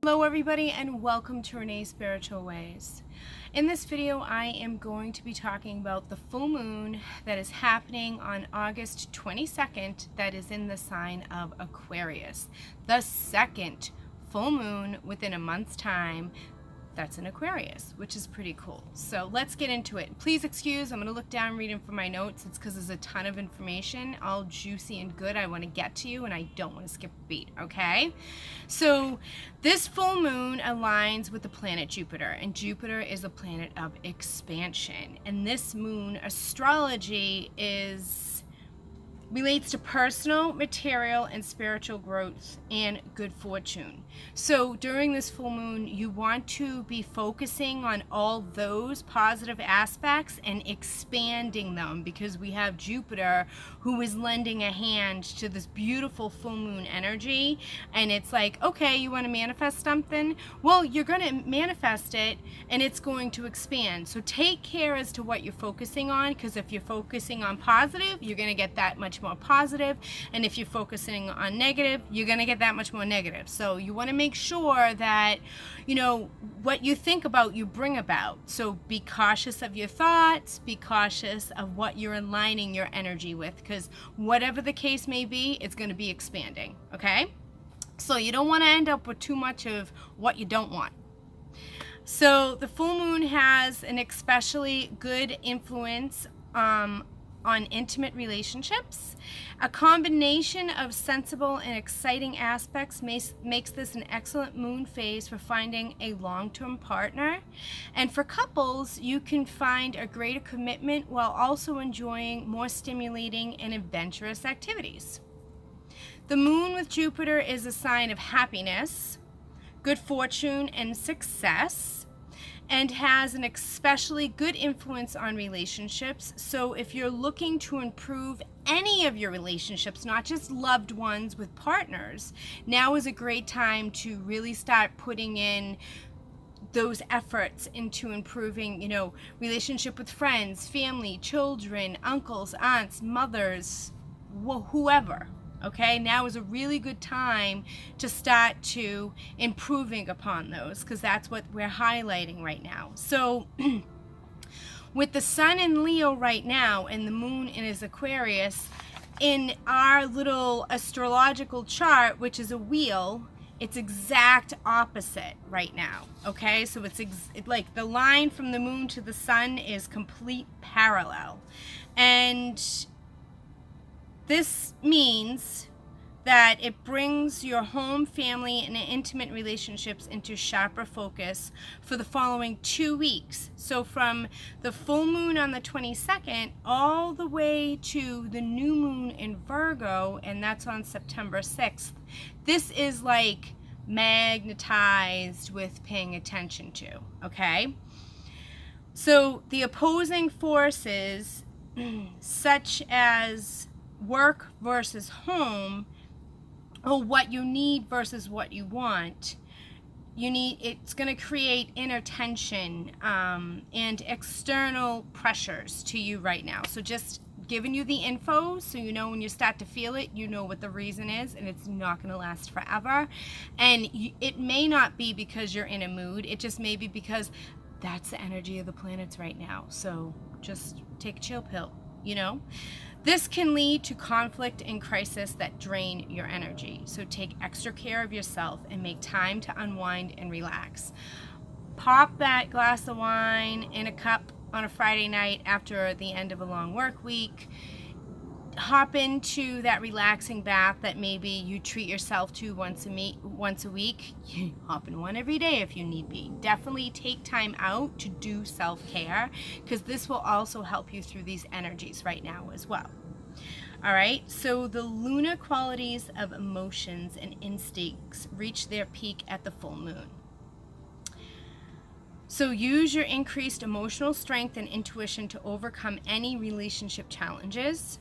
Hello everybody and welcome to Renee's Spiritual Ways. In this video I am going to be talking about the full moon that is happening on August 22nd that is in the sign of Aquarius. The second full moon within a month's time that's in Aquarius, which is pretty cool. So let's get into it. Please excuse, I'm going to look down reading from my notes. It's because there's a ton of information, all juicy and good. I want to get to you and I don't want to skip a beat, okay? So this full moon aligns with the planet Jupiter, and Jupiter is a planet of expansion. And this moon, astrology, relates to personal, material, and spiritual growth and good fortune. So during this full moon, you want to be focusing on all those positive aspects and expanding them, because we have Jupiter who is lending a hand to this beautiful full moon energy. And it's like, okay, you want to manifest something? Well, you're going to manifest it and it's going to expand. So take care as to what you're focusing on, because if you're focusing on positive, you're going to get that much more positive, and if you're focusing on negative, you're going to get that much more negative. So you want to make sure that what you think about, you bring about. So be cautious of your thoughts, be cautious of what you're aligning your energy with, because whatever the case may be, it's going to be expanding. Okay, so you don't want to end up with too much of what you don't want. So the full moon has an especially good influence on intimate relationships. A combination of sensible and exciting aspects makes this an excellent moon phase for finding a long-term partner. And for couples, you can find a greater commitment while also enjoying more stimulating and adventurous activities. The moon with Jupiter is a sign of happiness, good fortune, and success, and has an especially good influence on relationships. So if you're looking to improve any of your relationships, not just loved ones with partners, now is a great time to really start putting in those efforts into improving, relationship with friends, family, children, uncles, aunts, mothers, whoever. Okay, now is a really good time to start to improving upon those, because that's what we're highlighting right now. So with the sun in Leo right now and the moon in his Aquarius, in our little astrological chart, which is a wheel, it's exact opposite right now. Okay, so it's like the line from the moon to the sun is complete parallel. And this means that it brings your home, family, and intimate relationships into sharper focus for the following 2 weeks. So from the full moon on the 22nd all the way to the new moon in Virgo, and that's on September 6th. This is like magnetized with paying attention to, okay? So the opposing forces, such as work versus home, or what you need versus what you want, it's going to create inner tension and external pressures to you right now. So just giving you the info so when you start to feel it, you know what the reason is, and it's not going to last forever. And it may not be because you're in a mood, it just may be because that's the energy of the planets right now. So just take a chill pill. This can lead to conflict and crisis that drain your energy. So take extra care of yourself and make time to unwind and relax. Pop that glass of wine in a cup on a Friday night after the end of a long work week. Hop into that relaxing bath that maybe you treat yourself to once a week. Hop in one every day if you need be. Definitely take time out to do self-care, because this will also help you through these energies right now as well. All right, so the lunar qualities of emotions and instincts reach their peak at the full moon. So use your increased emotional strength and intuition to overcome any relationship challenges.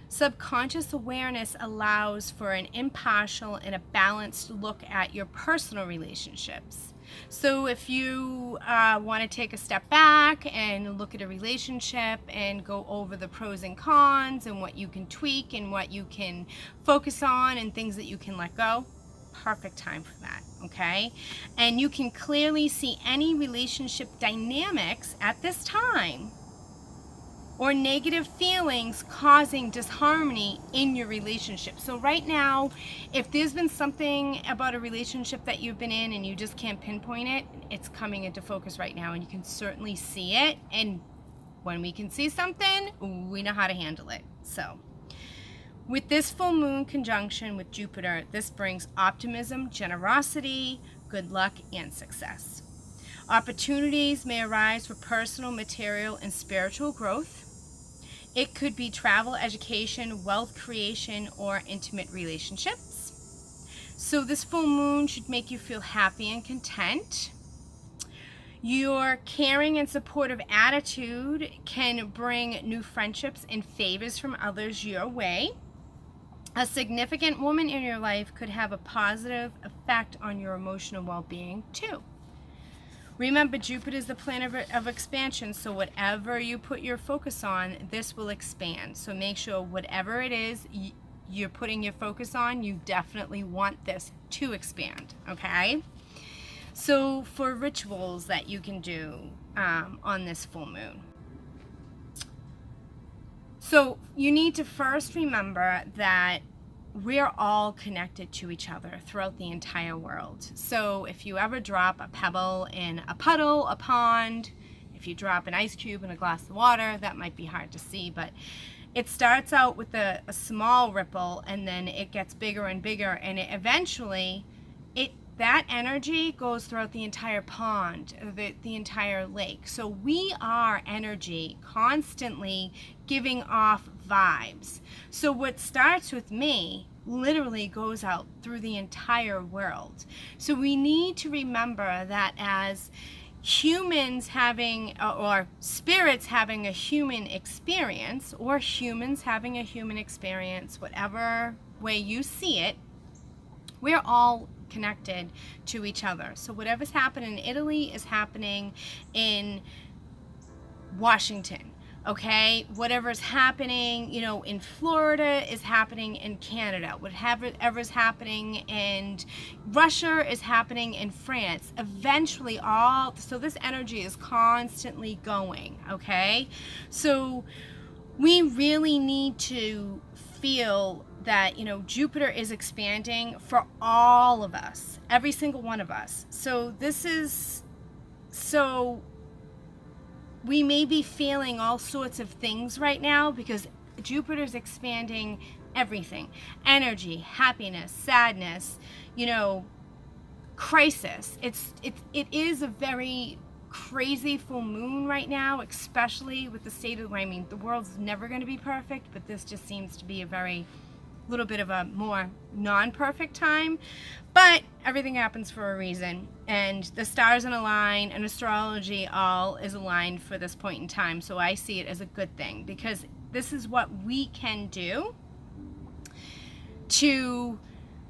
Subconscious awareness allows for an impartial and a balanced look at your personal relationships. So if you want to take a step back and look at a relationship and go over the pros and cons and what you can tweak and what you can focus on and things that you can let go, perfect time for that, okay? And you can clearly see any relationship dynamics at this time or negative feelings causing disharmony in your relationship. So right now, if there's been something about a relationship that you've been in and you just can't pinpoint it, it's coming into focus right now, and you can certainly see it. And when we can see something, we know how to handle it. So with this full moon conjunction with Jupiter, this brings optimism, generosity, good luck, and success. Opportunities may arise for personal, material, and spiritual growth. It could be travel, education, wealth creation, or intimate relationships. So this full moon should make you feel happy and content. Your caring and supportive attitude can bring new friendships and favors from others your way. A significant woman in your life could have a positive effect on your emotional well-being too. Remember, Jupiter is the planet of expansion, so whatever you put your focus on, this will expand. So make sure whatever it is you're putting your focus on, you definitely want this to expand, okay? So for rituals that you can do on this full moon. So you need to first remember that we're all connected to each other throughout the entire world. So if you ever drop a pebble in a puddle, a pond, if you drop an ice cube in a glass of water, that might be hard to see, but it starts out with a small ripple, and then it gets bigger and bigger, and eventually that energy goes throughout the entire pond, the entire lake. So we are energy constantly giving off vibes. So what starts with me literally goes out through the entire world. So we need to remember that as humans having, or spirits having a human experience, or humans having a human experience, whatever way you see it, we're all connected to each other. So whatever's happening in Italy is happening in Washington, okay? Whatever's happening, in Florida is happening in Canada. Whatever's happening in Russia is happening in France. Eventually so this energy is constantly going, okay? So we really need to feel that, Jupiter is expanding for all of us, every single one of us. So we may be feeling all sorts of things right now because Jupiter's expanding everything. Energy, happiness, sadness, crisis. It is a very crazy full moon right now, especially with the state of, the world's never going to be perfect, but this just seems to be a little bit of a more non-perfect time. But everything happens for a reason, and the stars in a line, and astrology all is aligned for this point in time. So I see it as a good thing, because this is what we can do to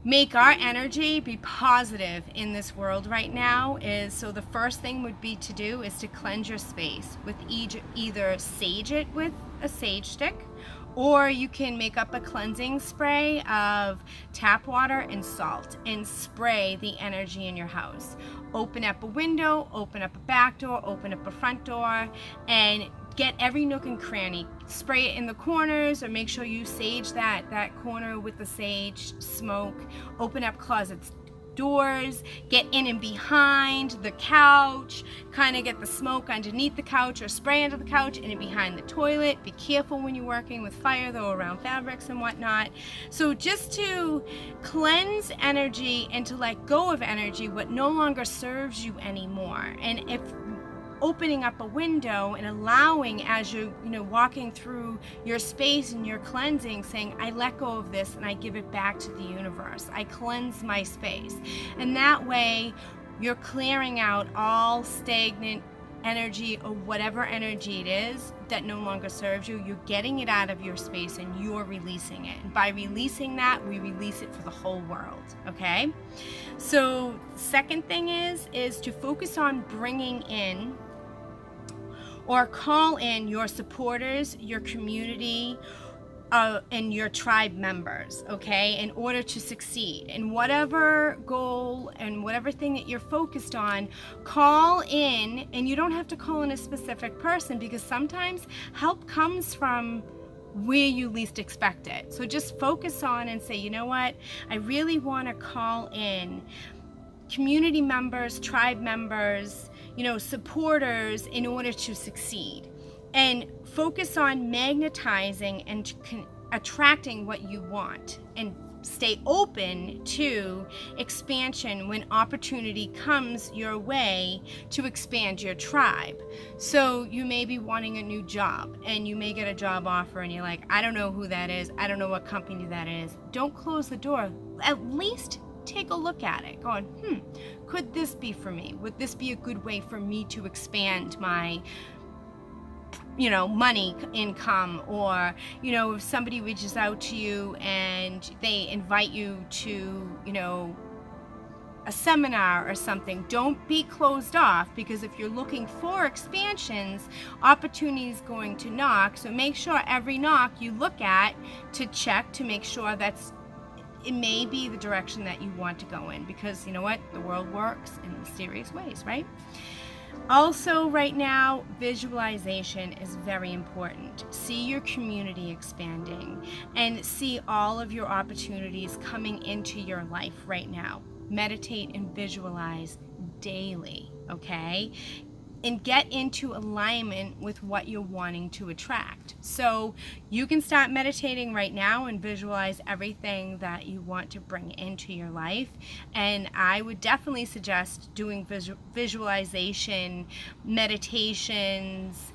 make our energy be positive in this world right now. So the first thing would be to do is to cleanse your space with either sage it with a sage stick, or you can make up a cleansing spray of tap water and salt and spray the energy in your house. Open up a window, open up a back door, open up a front door, and get every nook and cranny. Spray it in the corners, or make sure you sage that corner with the sage smoke. Open up closets, doors, get in and behind the couch, kind of get the smoke underneath the couch, or spray under the couch and in behind the toilet. Be careful when you're working with fire though, around fabrics and whatnot. So just to cleanse energy and to let go of energy what no longer serves you anymore. And if opening up a window and allowing, as you're walking through your space and you're cleansing, saying, I let go of this and I give it back to the universe. I cleanse my space. And that way you're clearing out all stagnant energy, or whatever energy it is that no longer serves you. You're getting it out of your space and you're releasing it. And by releasing that, we release it for the whole world, okay? So second thing is to focus on bringing in or call in your supporters, your community, and your tribe members, okay, in order to succeed. And whatever goal and whatever thing that you're focused on, call in, and you don't have to call in a specific person, because sometimes help comes from where you least expect it. So just focus on and say, you know what, I really want to call in community members, tribe members, supporters in order to succeed. And focus on magnetizing and attracting what you want, and stay open to expansion when opportunity comes your way to expand your tribe. So you may be wanting a new job, and you may get a job offer, and you're like, I don't know who that is, I don't know what company that is. Don't close the door. At least take a look at it, going, could this be for me? Would this be a good way for me to expand my money income? Or if somebody reaches out to you and they invite you to a seminar or something, don't be closed off, because if you're looking for expansions, opportunity is going to knock. So make sure every knock you look at to check to make sure it may be the direction that you want to go in, because you know what? The world works in mysterious ways, right? Also, right now, visualization is very important. See your community expanding and see all of your opportunities coming into your life right now. Meditate and visualize daily, okay? And get into alignment with what you're wanting to attract. So you can start meditating right now and visualize everything that you want to bring into your life. And I would definitely suggest doing visualization meditations.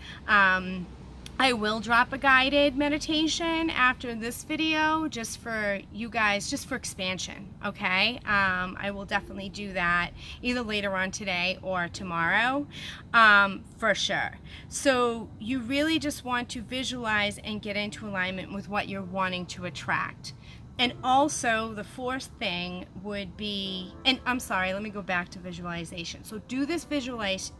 I will drop a guided meditation after this video, just for you guys, just for expansion, okay? I will definitely do that either later on today or tomorrow, for sure. So you really just want to visualize and get into alignment with what you're wanting to attract. And also the fourth thing would be, and I'm sorry, let me go back to visualization. So do this visualization.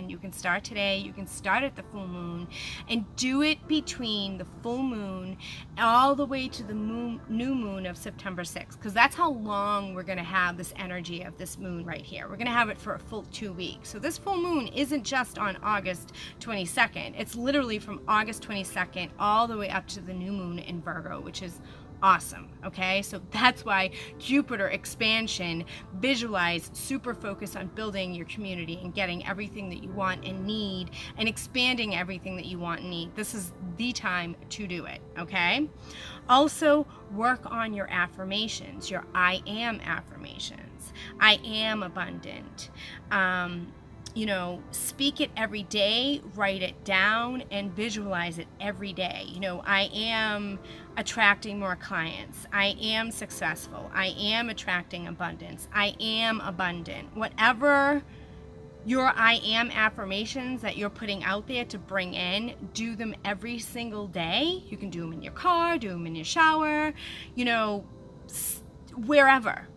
You can start today, you can start at the full moon, and do it between the full moon all the way to the new moon of September 6th, because that's how long we're going to have this energy of this moon right here. We're going to have it for a full 2 weeks. So this full moon isn't just on August 22nd. It's literally from August 22nd all the way up to the new moon in Virgo, which is awesome. Okay, so that's why Jupiter expansion, visualize, super focus on building your community and getting everything that you want and need, and expanding everything that you want and need. This is the time to do it. Okay, also work on your affirmations, your I am affirmations. I am abundant. Speak it every day, write it down, and visualize it every day. I am attracting more clients. I am successful. I am attracting abundance. I am abundant. Whatever your I am affirmations that you're putting out there to bring in, do them every single day. You can do them in your car, do them in your shower, wherever,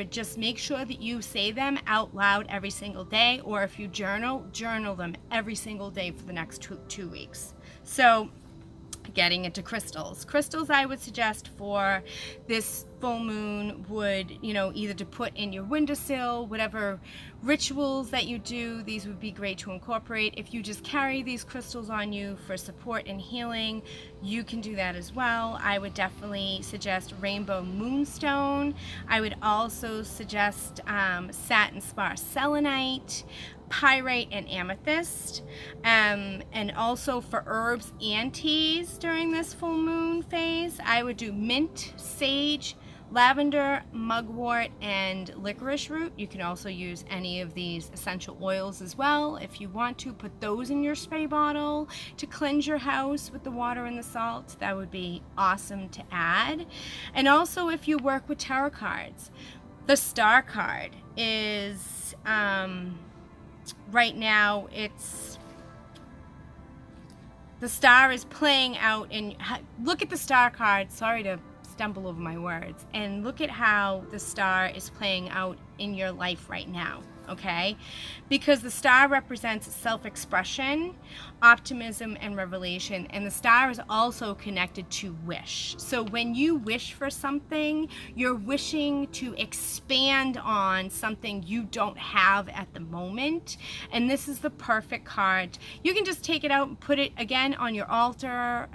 just make sure that you say them out loud every single day. Or if you journal them every single day for the next two weeks. So getting into crystals, I would suggest for this full moon would, either to put in your windowsill, whatever rituals that you do, these would be great to incorporate. If you just carry these crystals on you for support and healing, you can do that as well. I would definitely suggest rainbow moonstone. I would also suggest satin spar selenite, pyrite, and amethyst. And also for herbs and teas during this full moon phase, I would do mint, sage, lavender, mugwort, and licorice root. You can also use any of these essential oils as well if you want to. Put those in your spray bottle to cleanse your house with the water and the salt. That would be awesome to add. And also if you work with tarot cards, the star card is right now, the star is playing out, and look at the star card. Sorry to stumble over my words. And look at how the star is playing out in your life right now. okay? Because the star represents self-expression, optimism, and revelation, and the star is also connected to wish. So when you wish for something, you're wishing to expand on something you don't have at the moment, and this is the perfect card. You can just take it out and put it again on your altar,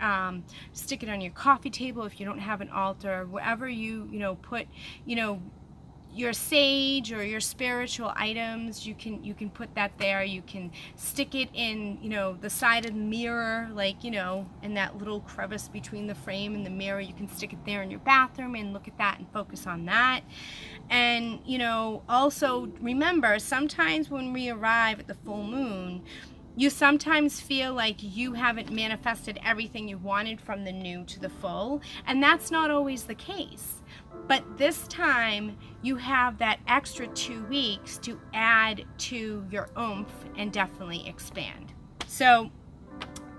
stick it on your coffee table if you don't have an altar, wherever you put your sage or your spiritual items. You can put that there. You can stick it in the side of the mirror, like in that little crevice between the frame and the mirror. You can stick it there in your bathroom and look at that and focus on that. And also remember, sometimes when we arrive at the full moon, you sometimes feel like you haven't manifested everything you wanted from the new to the full, and that's not always the case. But this time, you have that extra 2 weeks to add to your oomph and definitely expand. So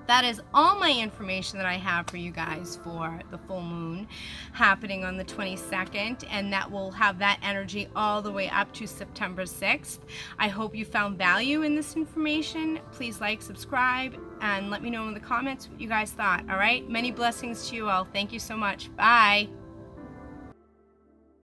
that is all my information that I have for you guys for the full moon happening on the 22nd, and that will have that energy all the way up to September 6th. I hope you found value in this information. Please like, subscribe, and let me know in the comments what you guys thought. All right? Many blessings to you all. Thank you so much. Bye.